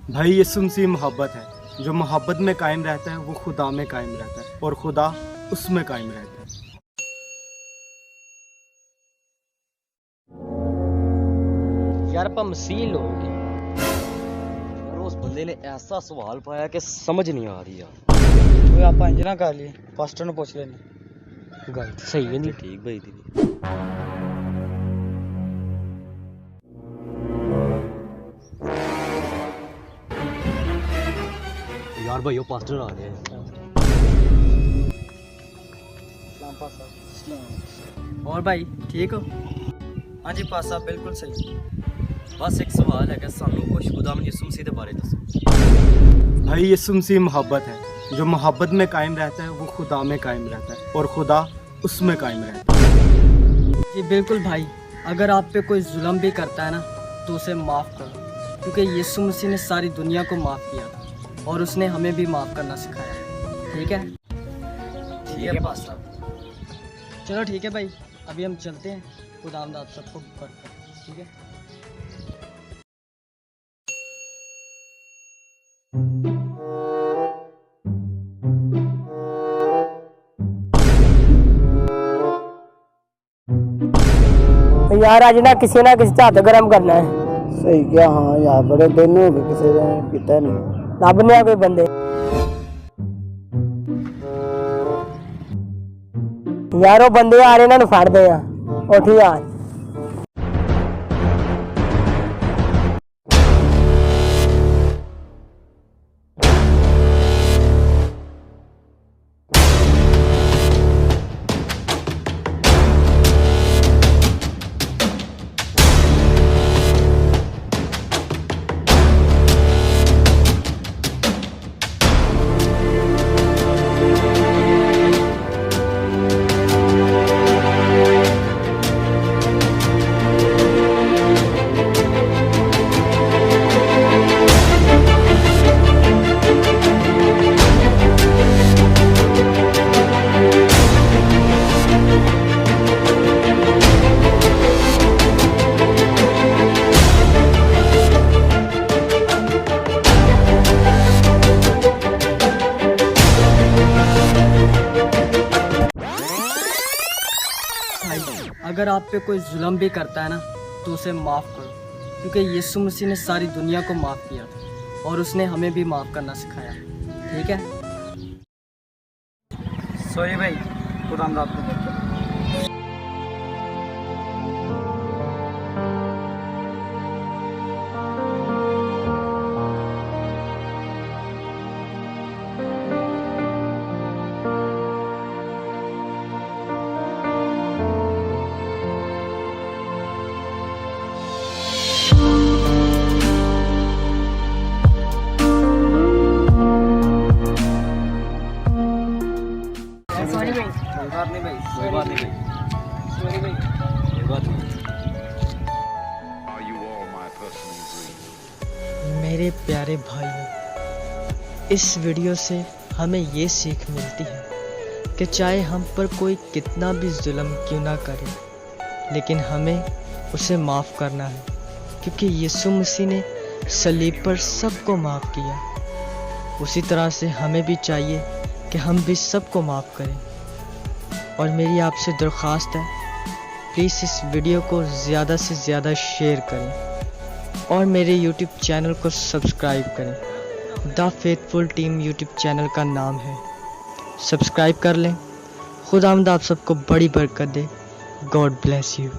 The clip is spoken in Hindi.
भाई ये सुनसी मोहब्बत है। जो मोहब्बत में कायम रहता है वो खुदा में कायम रहता है और खुदा उसमें कायम रहता है। यार ਆਪਾਂ ਮਸੀਹ ਲੋਕ ਯਾਰ ਉਸ ਬੰਦੇ ਨੇ ਐਸਾ ਸਵਾਲ ਪਾਇਆ ਕਿ ਸਮਝ ਨਹੀਂ ਆ ਰਹੀ ਯਾਰ। ਓਏ ਆਪਾਂ ਇੰਜ ਨਾ ਕਰ ਲਈ, ਪਾਸਟਰ ਨੂੰ ਪੁੱਛ ਲੈਨੇ। ਗੱਲ ਸਹੀ ਹੈ ਨਹੀਂ ਠੀਕ ਭਾਈ ਦੀ। यार भाई वो पास्टर आ गए हैं। और भाई ठीक हो? हाँ जी पास साहब बिल्कुल सही। बस एक सवाल है कि सानू कुछ खुदावंद यीशु मसीह के बारे दसो। भाई ये सुनसी मोहब्बत है। जो मोहब्बत में कायम रहता है वो खुदा में कायम रहता है और खुदा उसमें कायम रहता है। जी बिल्कुल भाई, अगर आप पे कोई जुल्म भी करता है ना तो उसे माफ़ करो, क्योंकि यीशु मसीह ने सारी दुनिया को माफ़ किया और उसने हमें भी माफ़ करना सिखाया। ठीक है? ठीक है पास साहब। चलो ठीक है भाई, अभी हम चलते हैं। खुदावंद आप सबको बरकत दे। ठीक है? तो यार आज ना किसी हाथ गर्म करना है। सही क्या? हाँ यार बड़े दिन हो गए किसी ने पीता नहीं। रब ने कोई बंदे यार वो बंदे आ रहे ना फड़ दे उठ यार। अगर आप पे कोई जुल्म भी करता है ना तो उसे माफ़ करो, क्योंकि यीशु मसीह ने सारी दुनिया को माफ़ किया और उसने हमें भी माफ़ करना सिखाया। ठीक है? सॉरी भाई, खुदावंद आपको बरकत दे। सॉरी भाई। कोई बात नहीं भाई, कोई बात नहीं भाई, सॉरी भाई। कोई बात नहीं। Are you all my personal dreams? मेरे प्यारे भाइयों, इस वीडियो से हमें ये सीख मिलती है कि चाहे हम पर कोई कितना भी जुल्म क्यों ना करे, लेकिन हमें उसे माफ़ करना है, क्योंकि यीशु मसीह ने सलीब पर सबको माफ़ किया। उसी तरह से हमें भी चाहिए कि हम भी सबको माफ़ करें। और मेरी आपसे दरख्वास्त है, प्लीज़ इस वीडियो को ज़्यादा से ज़्यादा शेयर करें और मेरे YouTube चैनल को सब्सक्राइब करें। The faithful team YouTube channel का नाम है, सब्सक्राइब कर लें। खुदावंद आप सबको बड़ी बरकत दे। God bless you.